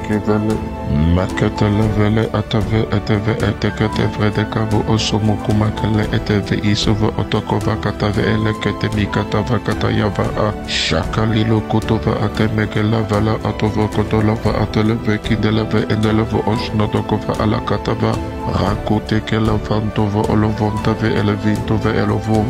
Kevele, Makatala Vele Atave Atave Atekate Vrede Kavo Osomo Kumakale Eteve Isova Otokova Katave Eleketemi Katava Katayava A Shakalilo Kotova Atemekela Vala Atova Kotolova Ateleve Kindeleve Endeleve Oshnodokova Ala Katava Rakote Kela Vantova Olovontave Elevintove Elovo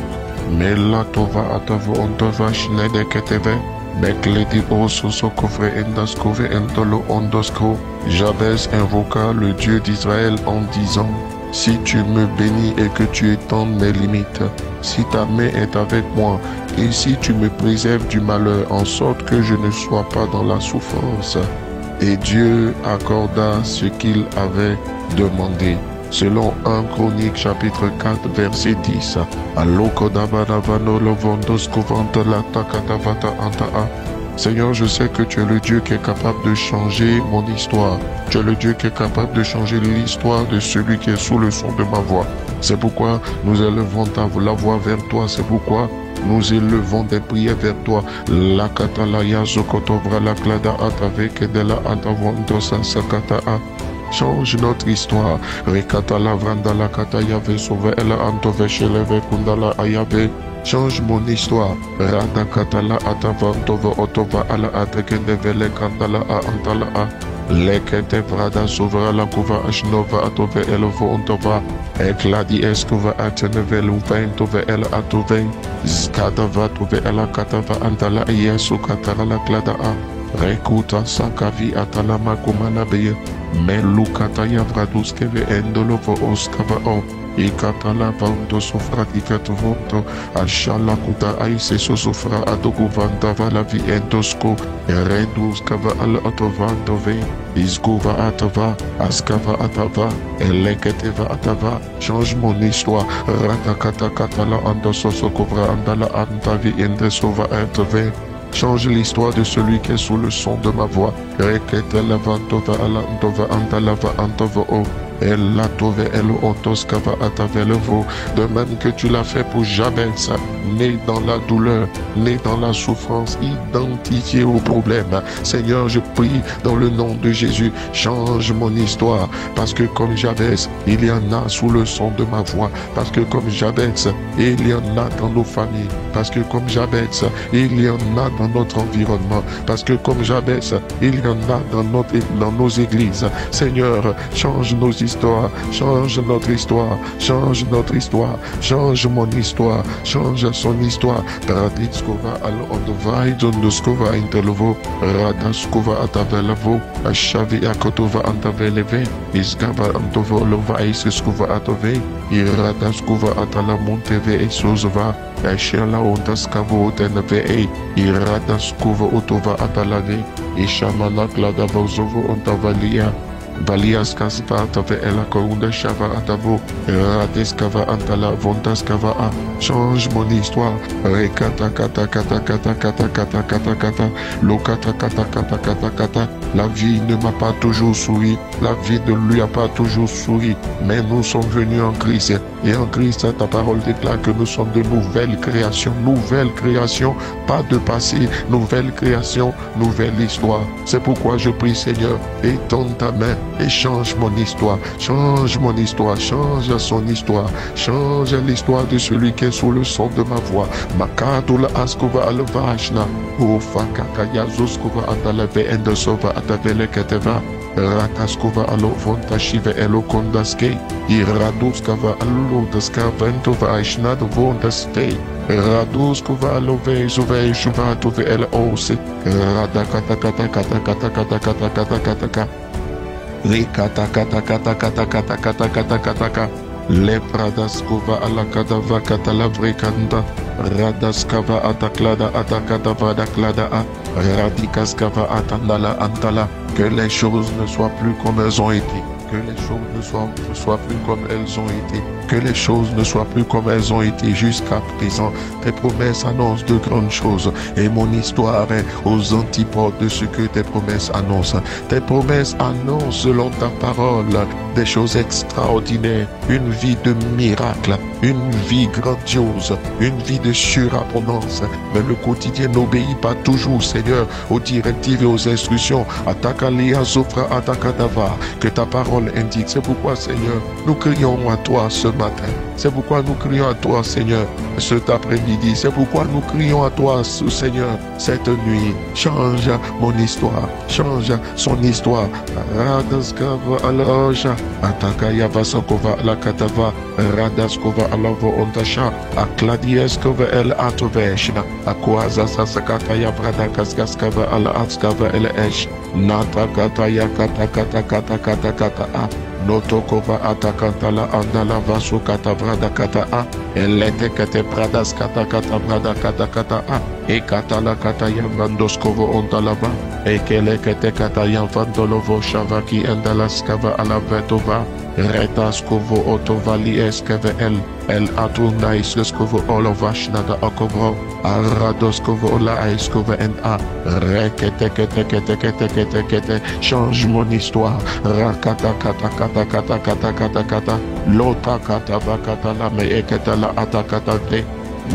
Melatova Atavo Ontova Shnede Keteve Mekledi Ososo Kovre Endaskove Endolo Ondosko. Jabez invoqua le Dieu d'Israël en disant: si tu me bénis et que tu étendes mes limites, si ta main est avec moi, et si tu me préserves du malheur, en sorte que je ne sois pas dans la souffrance. Et Dieu accorda ce qu'il avait demandé. Selon 1 Chronique chapitre 4 verset 10. Seigneur, je sais que tu es le Dieu qui est capable de changer mon histoire. Tu es le Dieu qui est capable de changer l'histoire de celui qui est sous le son de ma voix. C'est pourquoi nous élevons la voix vers toi. C'est pourquoi nous élevons des prières vers toi. La katalaya zokotovra la klada atave kedela atavondosa sakata. Change notre histoire. Rekatala vrandala katayave sauve ela antove sheleve kundala ayabe. Change mon histoire. Radakatala atavantova otova ala atekende vele kandala a antala a. Lekete vrada sovra la kuva ashnova atove elovo ontova. Ekladi eskuva ateneve luventove el atove. Skadava tove ela katava antala yesu katara la klada a. Rekuta sakavi atalama kumana beye. Melukata yavradus keve endolovo oskava o. Ikatala vanto sofra dikatovoto. Ashala kuta aise sosofra adokuvanta vala vi entosko. Eredus kava al atovanto ve. Iskova atava. Askava atava. Eleketeva atava. Change mon histoire. Ratakata katala andososo kovra andala antavi endesova atave. Change l'histoire de celui qui est sous le son de ma voix. Reketela vantova ala antova andalava antova o. Elle tove elo otoskava atavelevo. De même que tu l'as fait pour Jabez, né dans la douleur, né dans la souffrance, identifié au problème. Seigneur, je prie dans le nom de Jésus, change mon histoire. Parce que comme Jabez, il y en a sous le son de ma voix. Parce que comme Jabez, il y en a dans nos familles. Parce que comme Jabez, il y en a dans notre environnement. Parce que comme Jabez, il y en a dans nos églises. Seigneur, change nos histoires, change notre histoire, change notre histoire, change mon histoire, change son histoire. Raditskova al-ondovai dondoskova intelovo, radaskova atavelavo, ashavi akotova antaveleve, isgava antovo lova iskova atove, iradaskova atalamonteve esozova, ashela ondaskavo teneve, iradaskova otova atalave, ishamana kladavozovo ontavalia. Valias kasva atave ela korunda shava atavo. Radeskava antala vondaskava a. Change mon histoire. Rekata kata kata kata kata kata kata kata. Lokata kata kata kata kata. La vie ne m'a pas toujours souri. La vie ne lui a pas toujours souri. Mais nous sommes venus en Christ. Et en Christ, ta parole déclare que nous sommes de nouvelles créations. Nouvelles créations, pas de passé. Nouvelle création, nouvelle histoire. C'est pourquoi je prie, Seigneur, étends ta main et change mon histoire. Change mon histoire. Change son histoire. Change l'histoire de celui qui est sous le son de ma voix. Makadula askova alvashna. Ufakakaya zoskova andaleve endosova atavele keteva. Rataskova alo vontashive elo kondaske. Iraduskava alo daskaventova aishnad vondaske. Raduskova alo vezove shuvatove el ose. Radakata kata kata kata kata kata kata kata kata. Rekata kata kata kata kata kata kata kata kata. Lepradaskova ala kadava katala vrekanda. Radaskava ataklada atakadava daklada a. Radikaskava atandala antala. Que les choses ne soient plus comme elles ont été. Que les choses ne soient plus comme elles ont été. Que les choses ne soient plus comme elles ont été jusqu'à présent. Tes promesses annoncent de grandes choses et mon histoire est aux antipodes de ce que tes promesses annoncent. Tes promesses annoncent selon ta parole des choses extraordinaires, une vie de miracle, une vie grandiose, une vie de surabondance. Mais le quotidien n'obéit pas toujours, Seigneur, aux directives et aux instructions. Atakalia Zofra Atakadava, que ta parole indique. C'est pourquoi, Seigneur, nous crions à toi ce matin. C'est pourquoi nous crions à toi, Seigneur, cet après-midi. C'est pourquoi nous crions à toi, Seigneur, cette nuit. Change mon histoire. Change son histoire. Radaskava Alaja. Atakaya Vasakova Lakatava. Radaskova Alavo Ondasha. Akladieskova El Atoveshna. Akwaza Sasakataya Bradakaskaskava Ala Atskava El Esh. Natakataya Kata. Notokova atakantala andala vasu kata brada kata a elete kate bradas kata brada kata a e katala kata yambandoskovo ondalava e kele kete kata yamvandolovo shavaki endalaskava ala vetova retaskovo otovali eskeve el atunais skovo olovashnada akovro aradoskovo la eskove en a rekete kete change mon histoire rakata kata lota kata vakata la me ekata la atakata te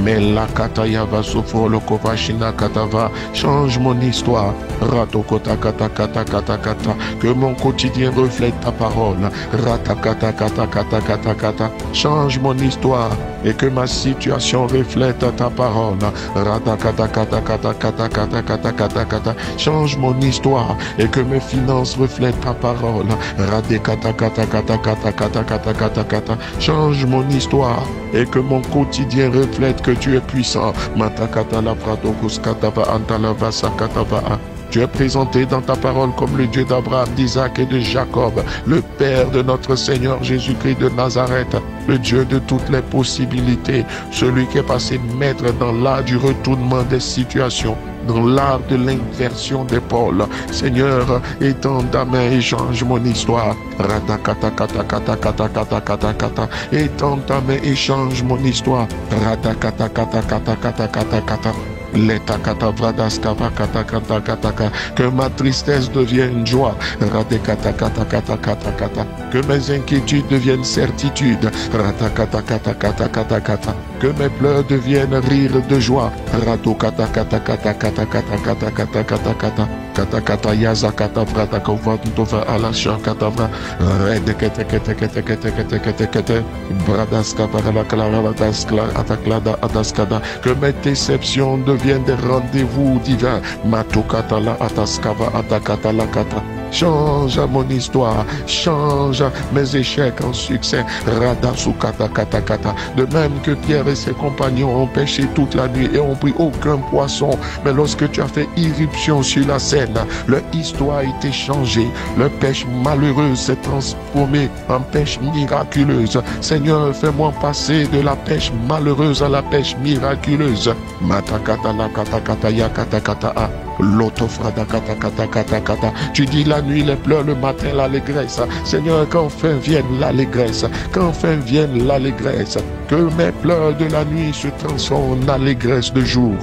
mais la kataya va souffrir le kovashina katava. Change mon histoire. Ratokota kata. Que mon quotidien reflète ta parole. Ratakata kata. Change mon histoire et que ma situation reflète ta parole. Ratakata kata. Change mon histoire et que mes finances reflètent ta parole. Radekata kata. Change mon histoire et que mon quotidien reflète que tu es puissant. Tu es présenté dans ta parole comme le Dieu d'Abraham, d'Isaac et de Jacob, le Père de notre Seigneur Jésus-Christ de Nazareth, le Dieu de toutes les possibilités, celui qui est passé maître dans l'art du retournement des situations, dans l'art de l'inversion des pôles. Seigneur, étends ta main et change mon histoire. Étends ta main et change mon histoire. Que ma tristesse devienne joie. Que mes inquiétudes deviennent certitude. Que mes pleurs deviennent rire de joie. Que mes déceptions deviennent des rendez-vous divins. Change mon histoire, change mes échecs en succès. De même que Pierre et ses compagnons ont pêché toute la nuit et ont pris aucun poisson, mais lorsque tu as fait irruption sur la scène, leur histoire a été changée. Leur pêche malheureuse s'est transformée en pêche miraculeuse. Seigneur, fais-moi passer de la pêche malheureuse à la pêche miraculeuse. Tu dis la nuit les pleurs, le matin l'allégresse. Seigneur, qu'enfin vienne l'allégresse, qu'enfin vienne l'allégresse, que mes pleurs de la nuit se transforment en allégresse de jour.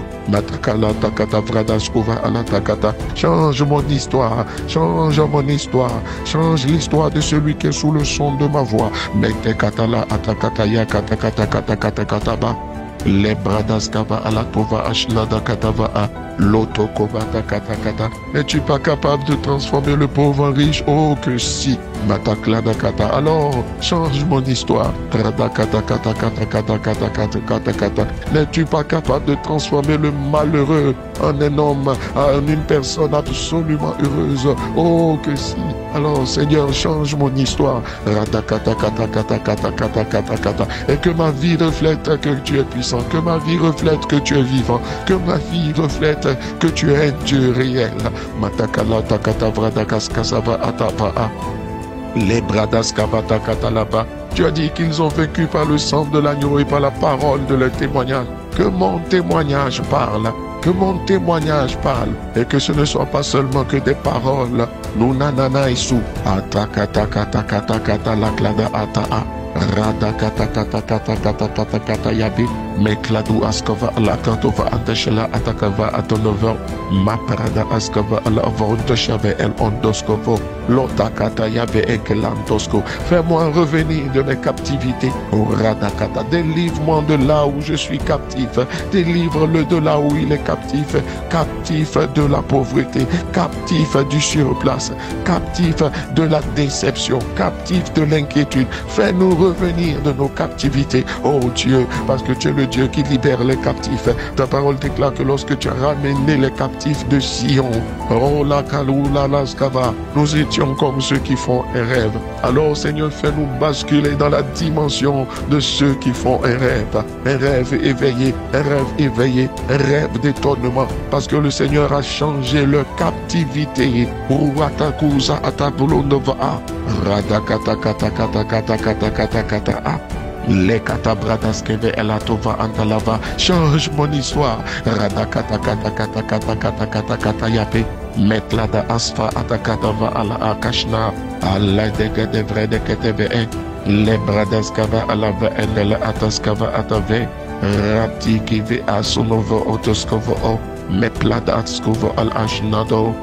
Change mon histoire, change mon histoire, change l'histoire de celui qui est sous le son de ma voix. Les bradas kava ala tova ashlada katava a loto kovata kata. N'es-tu pas capable de transformer le pauvre en riche? Oh que si. Mataklada kata. Alors change mon histoire. Rada kata. N'es-tu pas capable de transformer le malheureux en un homme, en une personne absolument heureuse? Oh que si. Alors Seigneur, change mon histoire. Rada kata. Et que ma vie reflète que tu es puissant, que ma vie reflète que tu es vivant, que ma vie reflète que tu es un Dieu réel. Matakala takata bradakaskasava atapa. Les bradaskavata katalaba. Tu as dit qu'ils ont vaincu par le sang de l'agneau et par la parole de leur témoignage. Que mon témoignage parle. Que mon témoignage parle et que ce ne soit pas seulement que des paroles. Nous nanana isu. Atakata la klada ataa. Rada kata kata kata kata kata kata yabi. Mekladu askava ala kantova anteshela atakava atonova. Maparada askava ala avondeshave el ondoskovo. Lota kata yabe ekelantosko. Fais-moi revenir de mes captivités. Oh rada kata. Délivre-moi de là où je suis captif. Délivre-le de là où il est captif. Captif de la pauvreté. Captif du surplace. Captif de la déception. Captif de l'inquiétude. Fais-nous revenir de nos captivités. Oh Dieu, parce que tu es le Dieu qui libère les captifs. Ta parole déclare que lorsque tu as ramené les captifs de Sion, oh la kaloula la skava, nous étions comme ceux qui font un rêve. Alors Seigneur, fais-nous basculer dans la dimension de ceux qui font un rêve éveillé, un rêve d'étonnement, parce que le Seigneur a changé leur captivité. Uwatakuza atabulondova, radakata kata kata kata kata kata kata a. Les katabradas keve elatova antalava. Change mon histoire. Radakata kata kata kata kata kata kata yape. Metlada asfa atakatava ala akashna. Allah deke devre deke tebe. Les bradas kava alava endele ataskava atave. Rapti kive asunovo otoskovo o. Meplada atskovo al ashnado.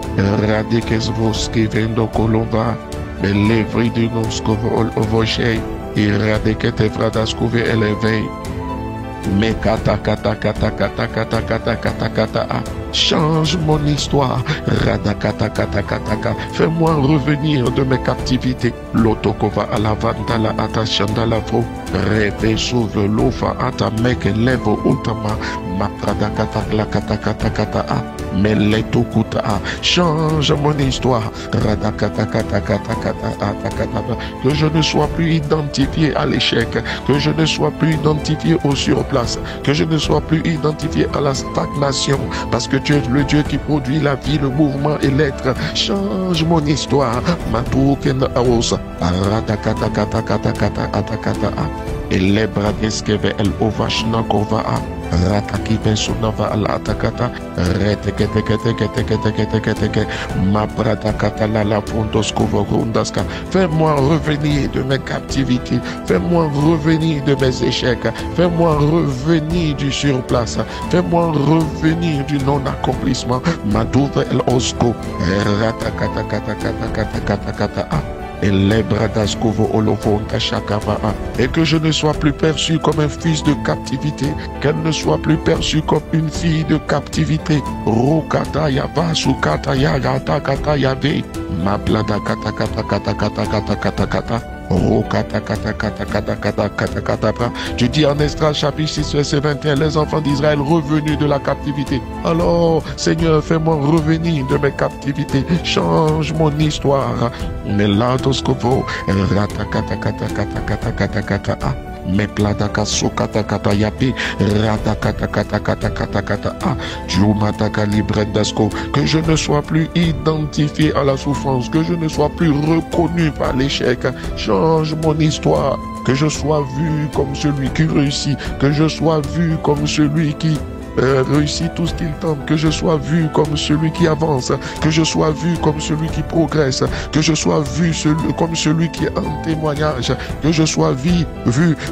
Radikesvos kivendo kolova. Belevri du noskovo ol ovoshei. Iradekete vradas kuve elevei. Me kata kata kata kata kata kata kata kata a. Change mon histoire. Radakata kata kata kata. Fais-moi revenir de mes captivités. Lotokova alavanta la atashanda la vo. Reve sauve l'ofa ata meke levo utama. Ma pradakata la kata kata kata a. Meletokuta a. Change mon histoire. Radakata kata kata kata kata kata. Que je ne sois plus identifié à l'échec. Que je ne sois plus identifié au surplace. Que je ne sois plus identifié à la stagnation. Parce que tu es le Dieu qui produit la vie, le mouvement et l'être. Change mon histoire. Matuken aosa. Radakata kata kata kata kata kata a. Et les bras d'esqueve el ovashna kova a. Rataki pensunava al atakata. Retekete kete kete kete kete kete kete. Ma pratakata la la fondos kovorundaska. Fais-moi revenir de mes captivités. Fais-moi revenir de mes échecs. Fais-moi revenir du surplace. Fais-moi revenir du non-accomplissement. Madouve el osko. Ratakata kata kata kata kata kata a. Et les bradas kovo olovonta shakava. Et que je ne sois plus perçu comme un fils de captivité, qu'elle ne soit plus perçue comme une fille de captivité. Rokata yava sukata yagata kata yave. Ma blada kata kata kata kata kata kata kata. Tu dis en Esdras chapitre 6 verset 21, les enfants d'Israël revenus de la captivité. Alors, Seigneur, fais-moi revenir de mes captivités. Change mon histoire. Meladoskovo, ratakata kata kata kata kata kata kata. Me pladaka sokata kata yapi, radakata kata kata kata kata a, jumataka librendasko, que je ne sois plus identifié à la souffrance, que je ne sois plus reconnu par l'échec. Change mon histoire, que je sois vu comme celui qui réussit, que je sois vu comme celui qui réussit tout ce qu'il tente, que je sois vu comme celui qui avance, que je sois vu comme celui qui progresse, que je sois vu comme celui qui est un témoignage, que je sois vu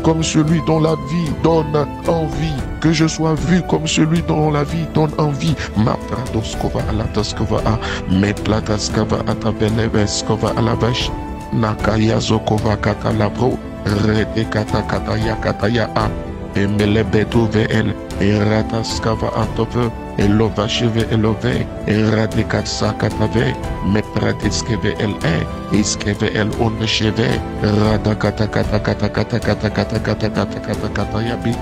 comme celui dont la vie donne envie, que je sois vu comme celui dont la vie donne envie. Ma pradoskova alatoskova a, me plataskava atabeneveskova alavash, nakayazokova katalabro, rete katakataya kataya a. Et me le betou VL, et rataskava antove, et lova cheve elove, et radikatsa katave, me pratiskeve LE, iskeve el on cheve, radakata kata kata kata kata kata kata kata kata kata yabi.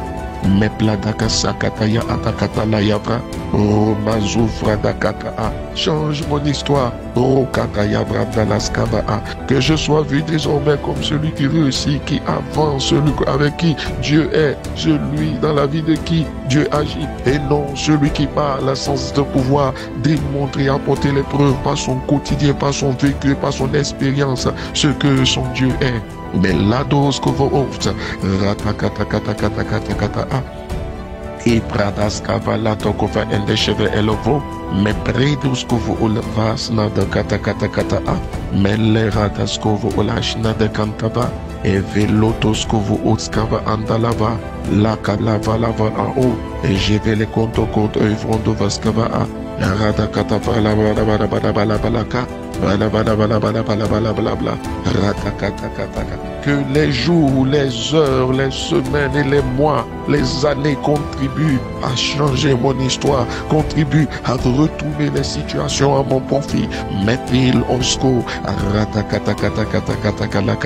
Me pladaka sakataya atakata la yavra, oh mazoufra dakata a. Change mon histoire, oh kataya brandalaskava a. Que je sois vu désormais comme celui qui réussit, qui avance, celui avec qui Dieu est, celui dans la vie de qui Dieu agit, et non celui qui parle sans de pouvoir démontrer, apporter les preuves par son quotidien, par son vécu, par son expérience, ce que son Dieu est. Mais la dose que vous offrez, ratakata kata kata kata kata a. Et pradas kavala tokova ende cheve elovo, me predus kovo ulvas na de kata kata kata a. Me le radas kovo ulashna de kantava, Evelotoskovo Otskava Andalava, Lakalava Lava Ao, et je vais les comptes Evrondo Vaskava, Radakata Balabalabalaka, Balabalabalabalabalabla, Radakatakataka. Que les jours, les heures, les semaines et les mois, les années contribuent à changer mon histoire, contribuent à retourner les situations à mon profit. Metil Osko, Ratakatakatakatakatakala,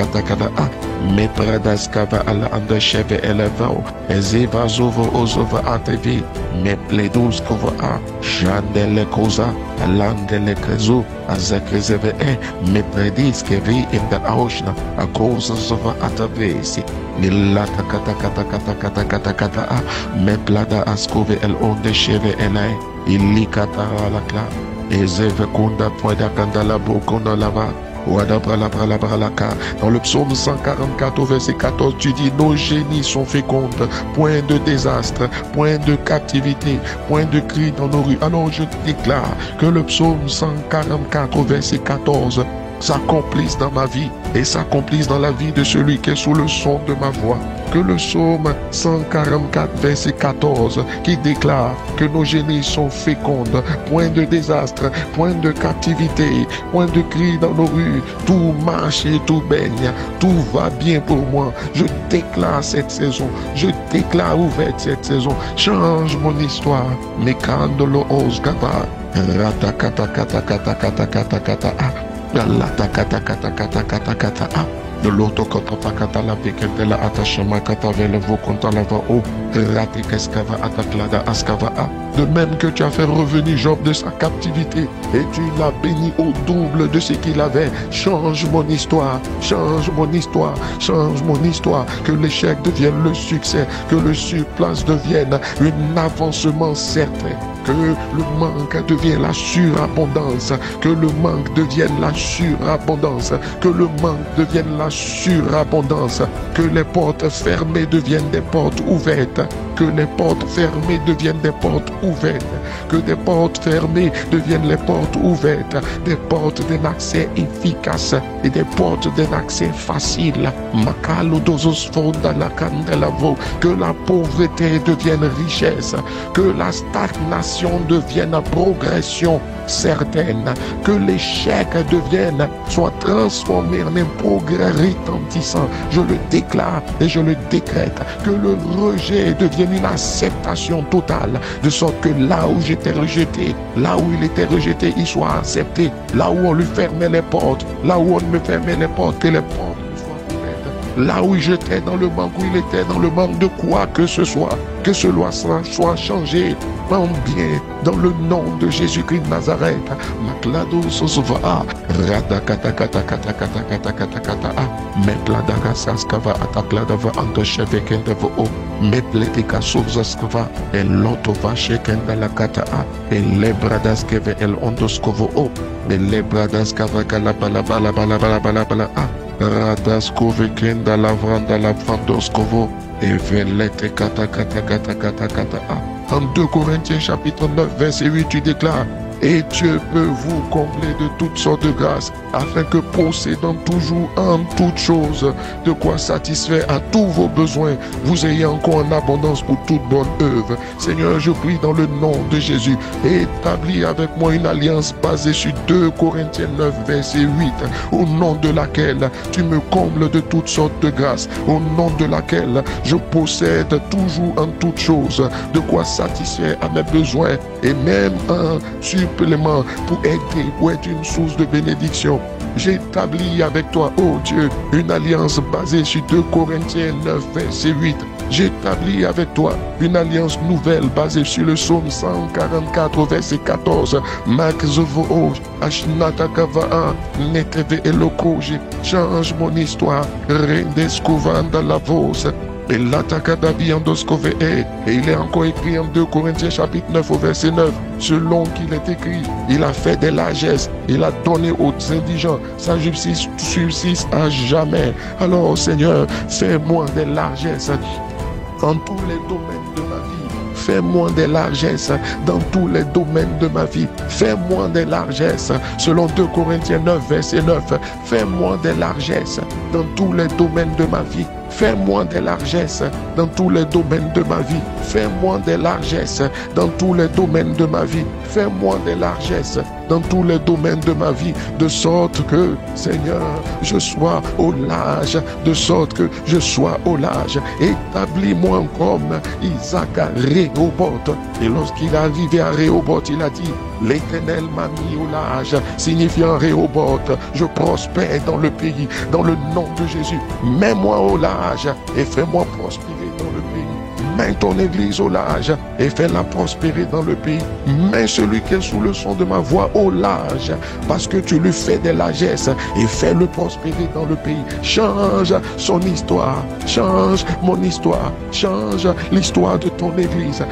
Mepradaskava ala andasheve elevao, Ezeva Zovo Ozova ATV, Mepledoskova A, Jandele Koza, Landele Krezo, Azakrezeve E, Meprediskeve in the Auschna, a cause Zova Atavesi, Nilata Katakatakatakatakatakata, Meplada Askove El Onde Cheve Elai, Ilikata Lakla, Ezeve Kunda Poida Kandala Bokona Lava. Dans le psaume 144 au verset 14, tu dis nos génies sont fécondes, point de désastre, point de captivité, point de cri dans nos rues. Alors je déclare que le psaume 144 au verset 14 s'accomplisse dans ma vie et s'accomplisse dans la vie de celui qui est sous le son de ma voix. Que le psaume 144 verset 14 qui déclare que nos génies sont fécondes, point de désastre, point de captivité, point de cri dans nos rues, tout marche et tout baigne, tout va bien pour moi. Je déclare cette saison, je déclare ouverte cette saison, change mon histoire. Mekandolo Ozgaba, Ratakatakatakatakatakata. De l'autre kata la bekete la attachement kata velevo konta lava o rate keskava ataklada askava a. De même que tu as fait revenir Job de sa captivité et tu l'as béni au double de ce qu'il avait. Change mon histoire, change mon histoire, change mon histoire. Que l'échec devienne le succès, que le surplace devienne un avancement certain. Que le manque devienne la surabondance, que le manque devienne la surabondance, que le manque devienne la surabondance, que les portes fermées deviennent des portes ouvertes, que les portes fermées deviennent des portes ouvertes, que des portes fermées deviennent les portes ouvertes, des portes d'un accès efficace et des portes d'un accès facile. Makalo dozos fonda la candelavo, que la pauvreté devienne richesse, que la stagnation devienne progression certaine, que l'échec devienne, soit transformé en un progrès retentissant. Je le déclare et je le décrète, que le rejet devienne une acceptation totale, de sorte que là où j'étais rejeté, là où il était rejeté, il soit accepté, là où on lui fermait les portes, là où on me fermait les portes, que les portes là où j'étais dans le manque, où il était dans le manque de quoi que ce soit, que cela soit changé en bien dans le nom de Jésus-Christ de Nazareth. Maklado sosova radakatakatakatakatakatakatakata mepladagasskava atakladava antoshevekendavo mepletika sovzaskava elotova shekendalakata elebradaskeve el ondoskovo elebradaskava kalabalabalabalabalabala Radaskove kenda lavranda lavrandoskovo et velete kata kata kata kata kata. En 2 Corinthiens chapitre 9 verset 8 tu déclares: et Dieu peut vous combler de toutes sortes de grâces, afin que possédant toujours en toutes choses de quoi satisfaire à tous vos besoins, vous ayez encore en abondance pour toute bonne œuvre. Seigneur, je prie dans le nom de Jésus, établis avec moi une alliance basée sur 2 Corinthiens 9 verset 8, au nom de laquelle tu me combles de toutes sortes de grâces, au nom de laquelle je possède toujours en toutes choses de quoi satisfaire à mes besoins, et même un supplément pour aider, pour être une source de bénédiction. J'établis avec toi, oh Dieu, une alliance basée sur 2 Corinthiens 9 verset 8. J'établis avec toi une alliance nouvelle basée sur le psaume 144 verset 14. Makzovo Ashnatakava Neteve Elokoje. Change mon histoire. Rendescovanda la vose. Et il est encore écrit en 2 Corinthiens chapitre 9 au verset 9, selon qu'il est écrit, il a fait des largesses, il a donné aux indigents, sa justice subsiste à jamais. Alors Seigneur, fais-moi des largesses en tous les domaines de ma vie. Fais-moi des largesses dans tous les domaines de ma vie. Fais-moi des largesses, selon 2 Corinthiens 9, verset 9. Fais-moi des largesses dans tous les domaines de ma vie. Fais-moi des largesses dans tous les domaines de ma vie. Fais-moi des largesses dans tous les domaines de ma vie. Fais-moi des largesses dans tous les domaines de ma vie, de sorte que, Seigneur, je sois au large, de sorte que je sois au large. Établis-moi comme Isaac à Rehoboth. Et lorsqu'il est arrivé à Rehoboth, il a dit, l'Éternel m'a mis au large, signifiant Rehoboth, je prospère dans le pays, dans le nom de Jésus. Mets-moi au large et fais-moi prospérer dans le pays. Mets ton église au large et fais-la prospérer dans le pays. Mets celui qui est sous le son de ma voix au large, parce que tu lui fais des largesses et fais-le prospérer dans le pays. Change son histoire, change mon histoire, change l'histoire de ton église.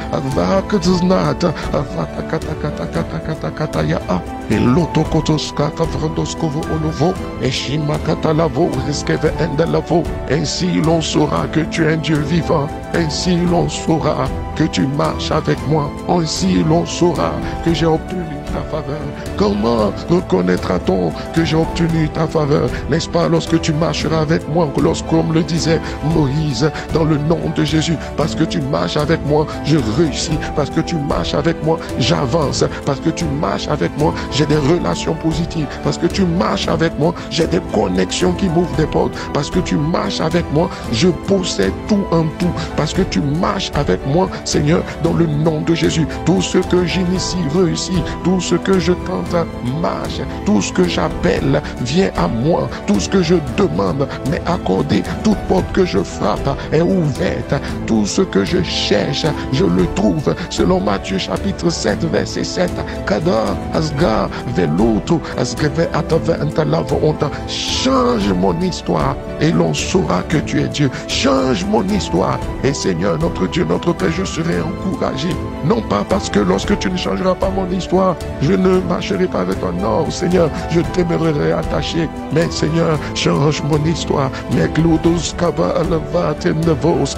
Et ainsi l'on saura que tu es un Dieu vivant. Ainsi l'on saura que tu marches avec moi. Ainsi l'on saura que j'ai obtenu ta faveur. Comment reconnaîtra-t-on que j'ai obtenu ta faveur? N'est-ce pas lorsque tu marcheras avec moi, comme le disait Moïse, dans le nom de Jésus? Parce que tu marches avec moi, je réussis. Parce que tu marches avec moi, j'avance. Parce que tu marches avec moi, j'ai des relations positives. Parce que tu marches avec moi, j'ai des connexions qui m'ouvrent des portes. Parce que tu marches avec moi, je possède tout en tout. Parce que tu marches avec moi, Seigneur, dans le nom de Jésus. Tout ce que j'initie réussit. Tout ce que je tente marche. Tout ce que j'appelle vient à moi. Tout ce que je demande m'est accordé. Toute porte que je frappe est ouverte. Tout ce que je cherche, je le trouve. Selon Matthieu chapitre 7, verset 7. Kada asga veluto asgeve atave antalava onta. Change mon histoire et l'on saura que tu es Dieu. Change mon histoire et Seigneur, notre Dieu, notre Père, je serai encouragé. Non pas parce que lorsque tu ne changeras pas mon histoire, je ne marcherai pas avec toi. Non, Seigneur, je demeurerai attaché. Mais Seigneur, change mon histoire. Mais glodos kava alavatem nevos.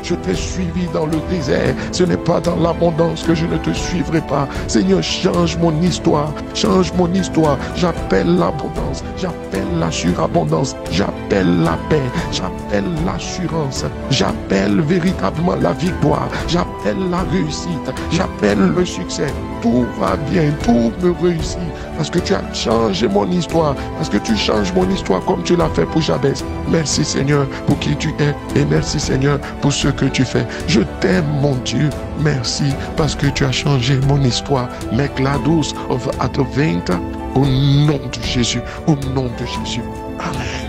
Je t'ai suivi dans le désert. Ce n'est pas dans l'abondance que je ne te suivrai pas. Seigneur, change mon histoire. Change mon histoire. J'appelle l'abondance. J'appelle la surabondance. J'appelle la paix. J'appelle l'assurance. J'appelle véritablement la victoire. J'appelle la réussite. J'appelle le succès. Tout va bien. Tout me réussit. Parce que tu as changé mon histoire. Parce que tu changes mon histoire comme tu l'as fait pour Jabez. Merci Seigneur pour qui tu es. Et merci Seigneur pour ce que tu fais. Je t'aime mon Dieu. Merci parce que tu as changé mon histoire. Meclados of Adventa. Au nom de Jésus. Au nom de Jésus. Amen.